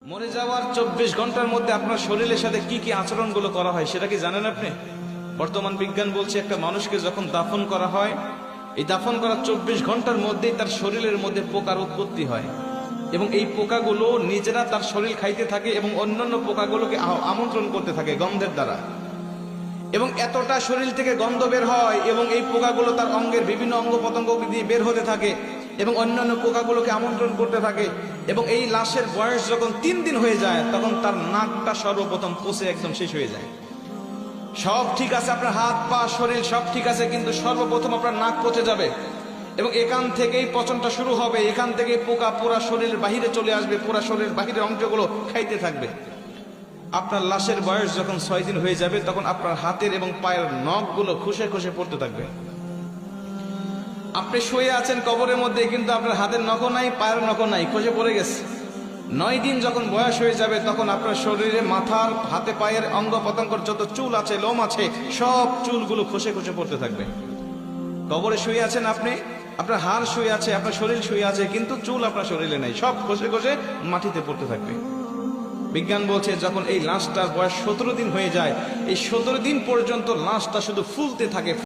মরে যাওয়ার 24 ঘন্টার মধ্যে আপনার শরীরের সাথে কি কি আচরণগুলো করা হয় সেটা কি জানেন আপনি? বর্তমান বিজ্ঞান বলছে একটা মানুষকে যখন দাফন করা হয়, এই দাফন করার 24 ঘন্টার মধ্যেই তার শরীরের মধ্যে পোকার উৎপত্তি হয় এবং এই পোকাগুলো নিজেরা তার শরীর খাইতে থাকে এবং অন্যান্য পোকাগুলোকে আমন্ত্রণ করতে থাকে গন্ধের দ্বারা, এবং এতটা শরীর থেকে গন্ধ বের হয় এবং এই পোকাগুলো তার অঙ্গের বিভিন্ন অঙ্গ প্রত্যঙ্গ দিয়ে বের হতে থাকে এবং অন্যান্য পোকাগুলোকে আমন্ত্রণ করতে থাকে। এবং এই লাশের বয়স যখন 3 দিন হয়ে যায় তখন তার নাকটা সর্বপ্রথম পচে একদম শেষ হয়ে যায়। সব ঠিক আছে, আপনার হাত পা শরীর সব ঠিক আছে, কিন্তু সর্বপ্রথম আপনার নাক পচে যাবে এবং এখান থেকেই পচনটা শুরু হবে। এখান থেকেই পোকা পুরা শরীরের বাহিরে চলে আসবে, পুরা শরীরের বাহিরের অংশগুলো খাইতে থাকবে। আপনার লাশের বয়স যখন 6 দিন হয়ে যাবে তখন আপনার হাতের এবং পায়ের নখগুলো খসে খসে পড়তে থাকবে। আপনি শুয়ে আছেন কবরের মধ্যে, কিন্তু আপনার হাতের নখও নাই, পায়ের নখও নাই, খসে পড়ে গেছে। 9 দিন যখন বয়স হয়ে যাবে তখন আপনার শরীরে মাথার হাতে পায়ের অঙ্গ প্রত্যঙ্গের যত চুল আছে, লোম আছে, সব চুলগুলো খসে খসে পড়তে থাকবে। কবরে শুয়ে আছেন আপনি, আপনার হাড় শুয়ে আছে, আপনার শরীর শুয়ে আছে, কিন্তু চুল আপনার শরীরে নেই, সব খসে খসে মাটিতে পড়তে থাকবে। বিজ্ঞান বলছে যখন এই লাশটার বয়স 17 দিন হয়ে যায়, এই 17 দিন পর্যন্ত লাশটা শুধু ফুলতে থাকে।